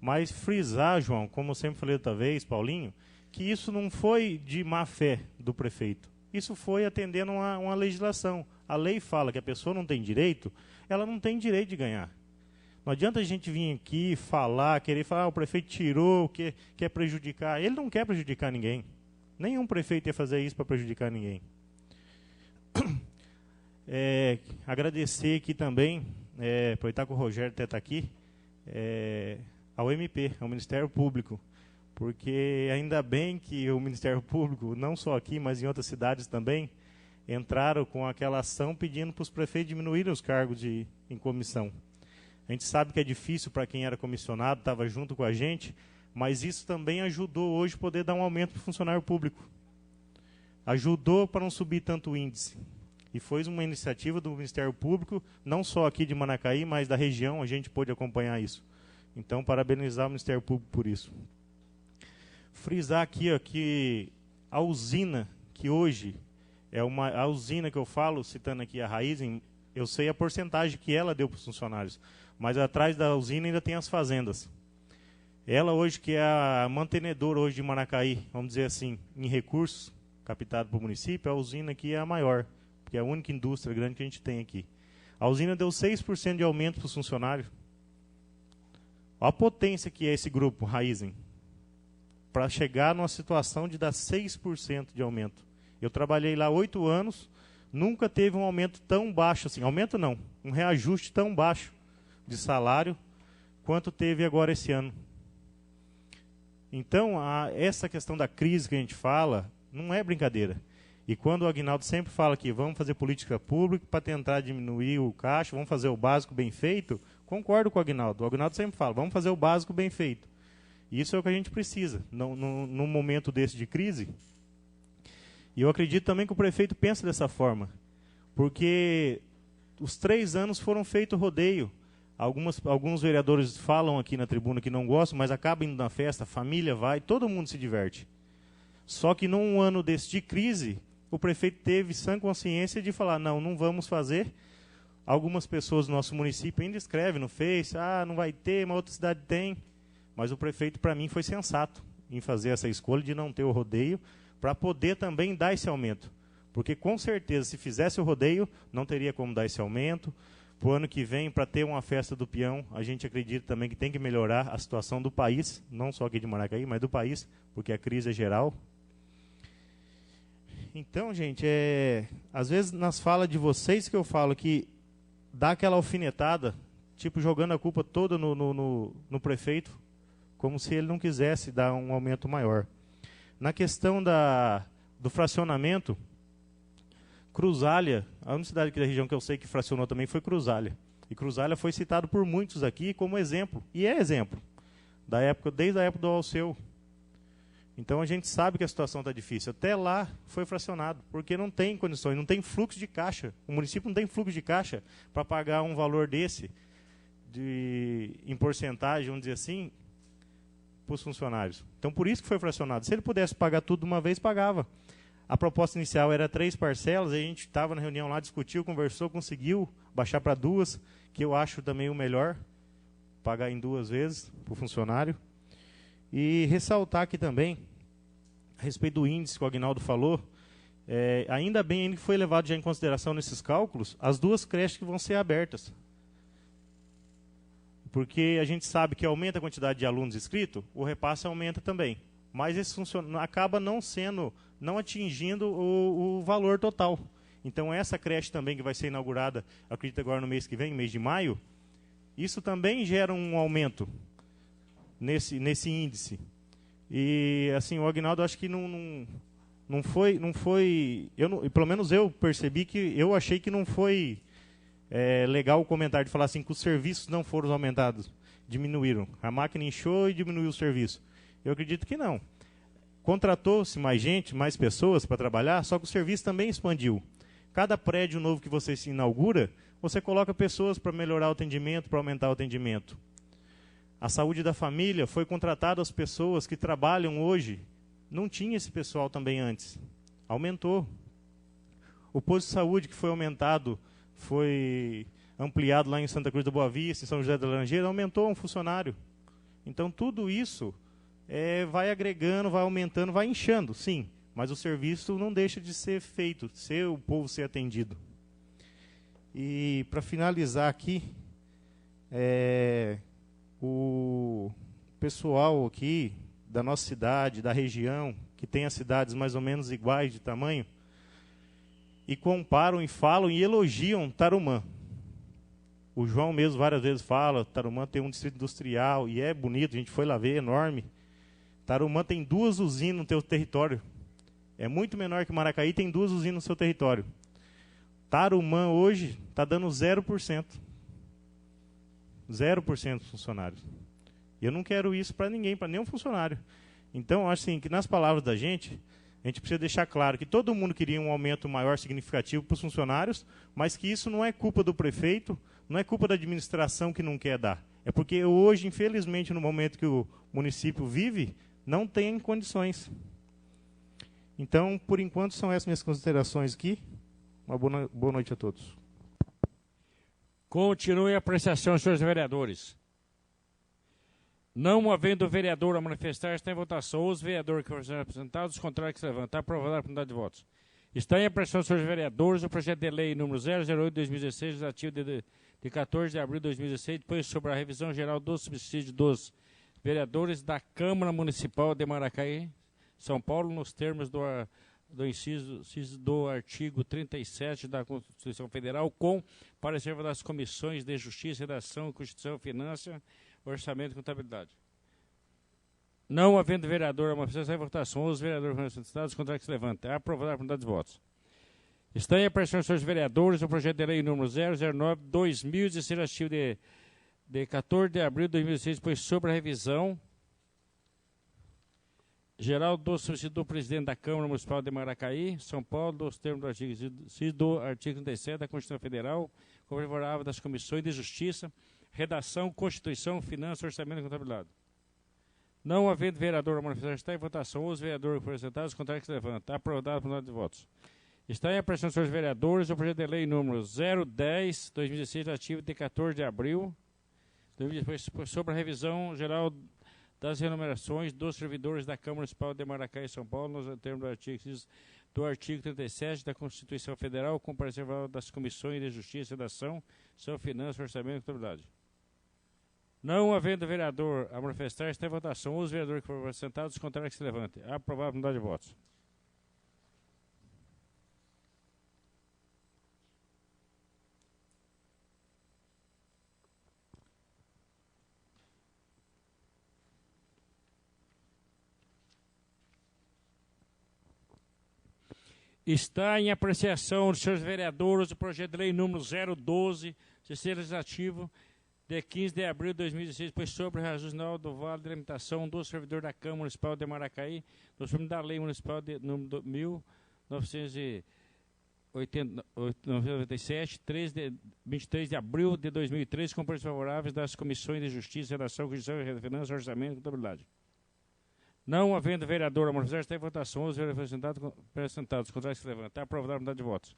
[SPEAKER 6] Mas frisar, João, como eu sempre falei outra vez, Paulinho, que isso não foi de má fé do prefeito. Isso foi atendendo uma legislação. A lei fala que a pessoa não tem direito, ela não tem direito de ganhar. Não adianta a gente vir aqui querer falar, o prefeito tirou, quer prejudicar. Ele não quer prejudicar ninguém. Nenhum prefeito ia fazer isso para prejudicar ninguém. Agradecer aqui também, aproveitar que o Rogério até está aqui, ao MP, ao Ministério Público, porque ainda bem que o Ministério Público, não só aqui, mas em outras cidades também, entraram com aquela ação pedindo para os prefeitos diminuírem os cargos em comissão. A gente sabe que é difícil para quem era comissionado, estava junto com a gente, mas isso também ajudou hoje a poder dar um aumento para o funcionário público. Ajudou para não subir tanto o índice. E foi uma iniciativa do Ministério Público, não só aqui de Manacaí, mas da região, a gente pôde acompanhar isso. Então, parabenizar o Ministério Público por isso. Frisar aqui que a usina, que hoje a usina que eu falo, citando aqui a Raizen, eu sei a porcentagem que ela deu para os funcionários, mas atrás da usina ainda tem as fazendas. Ela hoje, que é a mantenedora hoje de Maracaí, vamos dizer assim, em recursos captados para o município, a usina aqui é a maior, porque é a única indústria grande que a gente tem aqui. A usina deu 6% de aumento para os funcionários. Olha a potência que é esse grupo, Raizen, para chegar numa situação de dar 6% de aumento. Eu trabalhei lá 8 anos, nunca teve um aumento tão baixo assim. Aumento não, um reajuste tão baixo de salário quanto teve agora esse ano. Então, essa questão da crise que a gente fala, não é brincadeira. E quando o Aguinaldo sempre fala que vamos fazer política pública para tentar diminuir o caixa, vamos fazer o básico bem feito, concordo com o Aguinaldo. O Aguinaldo sempre fala, vamos fazer o básico bem feito. E isso é o que a gente precisa, num momento desse de crise. E eu acredito também que o prefeito pensa dessa forma, porque os 3 anos foram feito rodeio. Alguns vereadores falam aqui na tribuna que não gostam, mas acabam indo na festa, a família vai, todo mundo se diverte. Só que num ano desse de crise, o prefeito teve sã consciência de falar, não vamos fazer. Algumas pessoas do nosso município ainda escrevem no Face, não vai ter, uma outra cidade tem. Mas o prefeito, para mim, foi sensato em fazer essa escolha de não ter o rodeio, para poder também dar esse aumento. Porque, com certeza, se fizesse o rodeio, não teria como dar esse aumento. Para o ano que vem, para ter uma festa do peão, a gente acredita também que tem que melhorar a situação do país, não só aqui de Maracaí, mas do país, porque a crise é geral. Então, gente, às vezes nas falas de vocês que eu falo que dá aquela alfinetada, tipo jogando a culpa toda no prefeito, como se ele não quisesse dar um aumento maior. Na questão do fracionamento, Cruzália, a única cidade aqui da região que eu sei que fracionou também foi Cruzália. E Cruzália foi citado por muitos aqui como exemplo, e é exemplo, desde a época do Alceu. Então a gente sabe que a situação está difícil. Até lá foi fracionado, porque não tem condições, não tem fluxo de caixa. O município não tem fluxo de caixa para pagar um valor desse, em porcentagem, vamos dizer assim, para os funcionários. Então por isso que foi fracionado. Se ele pudesse pagar tudo de uma vez, pagava. A proposta inicial era 3 parcelas, a gente estava na reunião lá, discutiu, conversou, conseguiu baixar para 2, que eu acho também o melhor, pagar em 2 vezes para o funcionário. E ressaltar aqui também, a respeito do índice que o Aguinaldo falou, ainda bem que foi levado já em consideração nesses cálculos, as 2 creches que vão ser abertas. Porque a gente sabe que aumenta a quantidade de alunos inscritos, o repasse aumenta também. Mas esse acaba não atingindo o valor total. Então essa creche também que vai ser inaugurada, acredito agora no mês que vem, mês de maio, isso também gera um aumento nesse índice. E assim, o Aguinaldo acho que não foi pelo menos eu percebi que eu achei que não foi legal o comentário de falar assim que os serviços não foram aumentados, diminuíram. A máquina inchou e diminuiu o serviço. Eu acredito que não. Contratou-se mais gente, mais pessoas para trabalhar, só que o serviço também expandiu. Cada prédio novo que você se inaugura, você coloca pessoas para melhorar o atendimento, para aumentar o atendimento. A saúde da família foi contratada as pessoas que trabalham hoje. Não tinha esse pessoal também antes. Aumentou. O posto de saúde que foi aumentado, foi ampliado lá em Santa Cruz da Boa Vista, em São José da Laranjeira, aumentou um funcionário. Então tudo isso vai agregando, vai aumentando, vai inchando, sim. Mas o serviço não deixa de ser feito, o povo ser atendido. E para finalizar aqui, o pessoal aqui da nossa cidade, da região, que tem as cidades mais ou menos iguais de tamanho, e comparam e falam e elogiam Tarumã. O João mesmo várias vezes fala, Tarumã tem um distrito industrial, e é bonito, a gente foi lá ver, é enorme. Tarumã tem 2 usinas no seu território. É muito menor que Maracaí, tem 2 usinas no seu território. Tarumã hoje está dando 0%. 0% dos funcionários. E eu não quero isso para ninguém, para nenhum funcionário. Então, eu acho assim, que nas palavras da gente, a gente precisa deixar claro que todo mundo queria um aumento maior, significativo para os funcionários, mas que isso não é culpa do prefeito, não é culpa da administração que não quer dar. É porque hoje, infelizmente, no momento que o município vive, não tem condições. Então, por enquanto, são essas minhas considerações aqui. Uma boa noite a todos.
[SPEAKER 1] Continue a apreciação, senhores vereadores. Não havendo vereador a manifestar, está em votação. Os vereadores que foram apresentados, os contrários que se levantam. Aprovado a quantidade de votos. Está em apreciação dos senhores vereadores o projeto de lei número 008/2016, legislativo de 14 de abril de 2016, depois sobre a revisão geral do subsídio dos vereadores da Câmara Municipal de Maracaí, São Paulo, nos termos do inciso do artigo 37 da Constituição Federal, com parecer das comissões de Justiça, Redação, Constituição, Finanças, Orçamento e Contabilidade. Não havendo vereador a manifestação em votação, os vereadores manifestados, contrários que se levantem. Aprovado a quantidade de votos. Está em apreciação dos senhores vereadores o projeto de lei número 009/2016, legislativo de 14 de abril de 2016, pois sobre a revisão geral do subsídio do presidente da Câmara Municipal de Maracaí, São Paulo, dos termos do artigo 37 da Constituição Federal, como favorável das comissões de Justiça, Redação, Constituição, Finanças, Orçamento e Contabilidade. Não havendo vereador a manifestar, está em votação. Os vereadores representados, contrários que se levantam. Aprovado por número de votos. Está em apreciação dos senhores vereadores o projeto de lei número 010/2016, legislativo de 14 de abril, sobre a revisão geral das remunerações dos servidores da Câmara Municipal de Maracaí e São Paulo, nos termos do artigo 37 da Constituição Federal, com parecer das comissões de Justiça, Redação, Finanças, Orçamento e Contabilidade. Não havendo vereador a manifestar, está em votação. Os vereadores que foram sentados, os contrários que se levantem. Aprovado a unidade de votos. Está em apreciação dos senhores vereadores o projeto de lei número 012, terceiro legislativo, de 15 de abril de 2016, pois sobre o reajuste do vale de alimentação do servidor da Câmara Municipal de Maracaí, nos termos da Lei Municipal de número 1997, 23 de abril de 2013, com preços favoráveis das Comissões de Justiça, Redação, Constituição, Finanças, Orçamento e Contabilidade. Não havendo vereador a manifestar, está em votação. Os vereadores apresentados, contrários que se levantam. Aprovado a unidade de votos.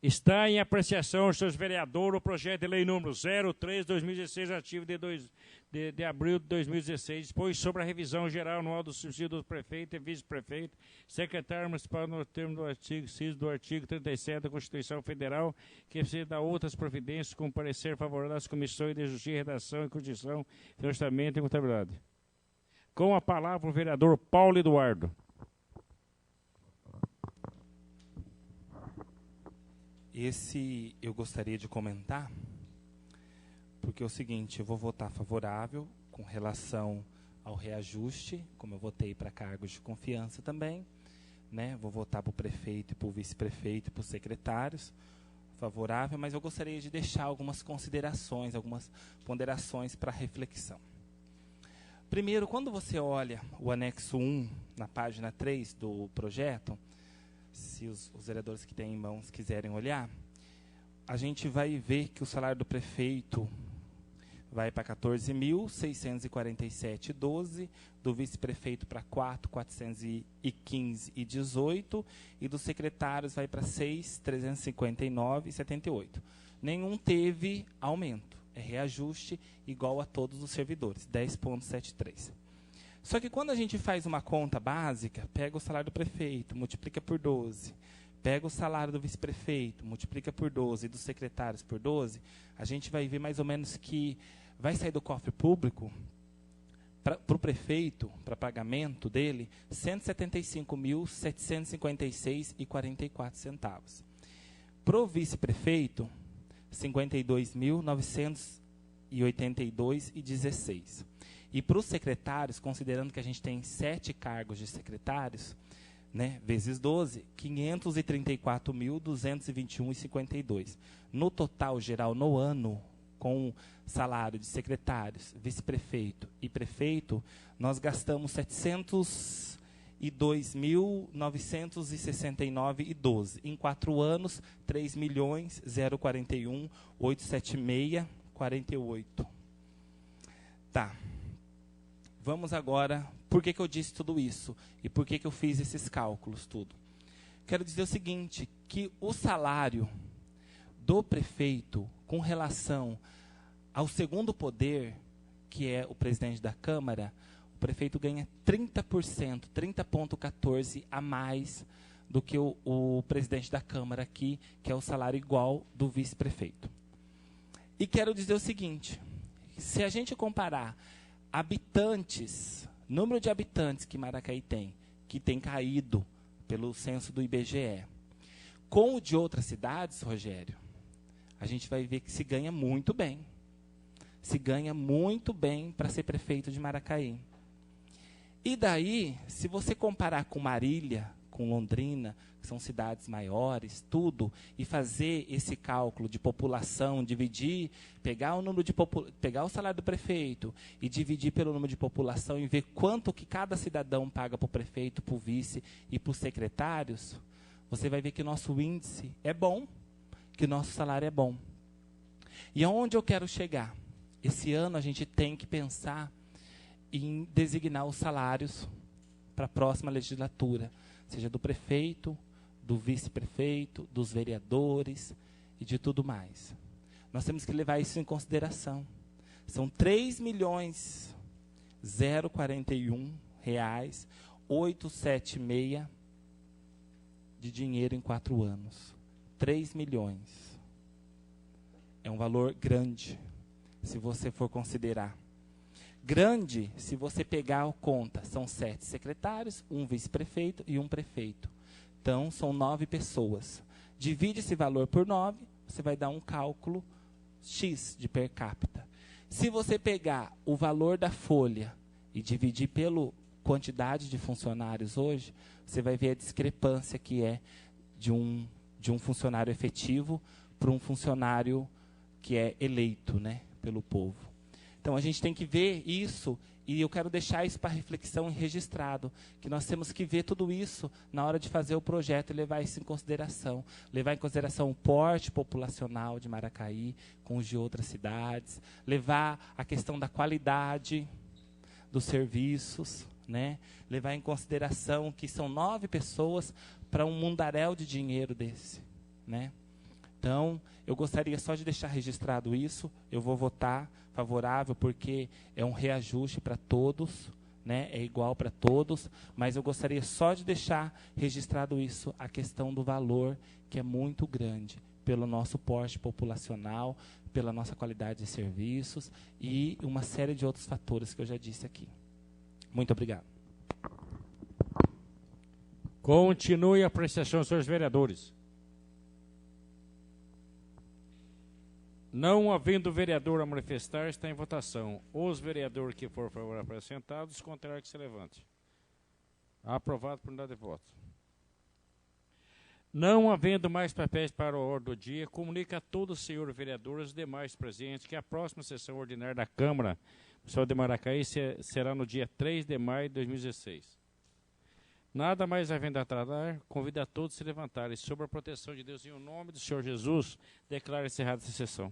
[SPEAKER 1] Está em apreciação dos seus vereadores o projeto de lei número 03/2016, ativo de abril de 2016, dispõe sobre a revisão geral anual do subsídio do prefeito e vice-prefeito, secretário municipal no termo do artigo 6 do artigo 37 da Constituição Federal, que precisa dar outras providências com parecer favorável às comissões de Justiça, Redação e Constituição, Orçamento e Contabilidade. Com a palavra o vereador Paulo Eduardo.
[SPEAKER 3] Esse eu gostaria de comentar, porque é o seguinte, eu vou votar favorável com relação ao reajuste, como eu votei para cargos de confiança também, né? Vou votar para o prefeito e para o vice-prefeito e para os secretários, favorável, mas eu gostaria de deixar algumas considerações, algumas ponderações para reflexão. Primeiro, quando você olha o anexo 1, na página 3 do projeto, se os vereadores que têm em mãos quiserem olhar, a gente vai ver que o salário do prefeito vai para 14.647,12, do vice-prefeito para 4.415,18 e dos secretários vai para 6.359,78. Nenhum teve aumento, é reajuste igual a todos os servidores, 10,73. Só que quando a gente faz uma conta básica, pega o salário do prefeito, multiplica por 12, pega o salário do vice-prefeito, multiplica por 12 e dos secretários por 12, a gente vai ver mais ou menos que vai sair do cofre público, para o prefeito, para pagamento dele, R$ 175.756,44. Para o vice-prefeito, R$ 52.982,16. E para os secretários, considerando que a gente tem 7 cargos de secretários, né, vezes 12, R$ 534.221,52. No total geral, no ano, com salário de secretários, vice-prefeito e prefeito, nós gastamos R$ 702.969,12. Em 4 anos, R$ 3.041.876,48. Tá. Vamos agora, por que eu disse tudo isso? E por que eu fiz esses cálculos, tudo? Quero dizer o seguinte, que o salário do prefeito, com relação ao segundo poder, que é o presidente da Câmara, o prefeito ganha 30%, 30,14% a mais do que o presidente da Câmara aqui, que é o salário igual do vice-prefeito. E quero dizer o seguinte, se a gente comparar habitantes, número de habitantes que Maracaí tem, que tem caído pelo censo do IBGE, com o de outras cidades, Rogério, a gente vai ver que se ganha muito bem. Se ganha muito bem para ser prefeito de Maracaí. E daí, se você comparar com Marília, com Londrina, que são cidades maiores, tudo, e fazer esse cálculo de população, dividir, pegar o salário do prefeito e dividir pelo número de população e ver quanto que cada cidadão paga para o prefeito, para o vice e para os secretários, você vai ver que o nosso índice é bom, que o nosso salário é bom. E aonde eu quero chegar? Esse ano a gente tem que pensar em designar os salários para a próxima legislatura, seja do prefeito, do vice-prefeito, dos vereadores e de tudo mais. Nós temos que levar isso em consideração. São R$ 3.041.876 de dinheiro em 4 anos. 3 milhões. É um valor grande, se você for considerar. Grande, se você pegar a conta, são 7 secretários, um vice-prefeito e um prefeito. Então, são 9 pessoas. Divide esse valor por 9, você vai dar um cálculo X de per capita. Se você pegar o valor da folha e dividir pela quantidade de funcionários hoje, você vai ver a discrepância que é de um funcionário efetivo para um funcionário que é eleito, né, pelo povo. Então, a gente tem que ver isso, e eu quero deixar isso para reflexão e registrado, que nós temos que ver tudo isso na hora de fazer o projeto e levar isso em consideração. Levar em consideração o porte populacional de Maracaí com os de outras cidades, levar a questão da qualidade dos serviços, né? Levar em consideração que são 9 pessoas para um mundaréu de dinheiro desse, né? Então, eu gostaria só de deixar registrado isso. Eu vou votar favorável porque é um reajuste para todos, né? É igual para todos, mas eu gostaria só de deixar registrado isso, a questão do valor, que é muito grande, pelo nosso porte populacional, pela nossa qualidade de serviços e uma série de outros fatores que eu já disse aqui. Muito obrigado.
[SPEAKER 1] Continue a apreciação, senhores vereadores. Não havendo vereador a manifestar, está em votação. Os vereadores que for favorável sentados, contrário que se levante. Aprovado por unidade de voto. Não havendo mais papéis para a ordem do dia, comunica a todos os senhores vereadores e os demais presentes que a próxima sessão ordinária da Câmara Municipal de Maracaí será no dia 3 de maio de 2016. Nada mais havendo a tratar, convido a todos a se levantarem sob a proteção de Deus em nome do Senhor Jesus, declaro encerrada essa sessão.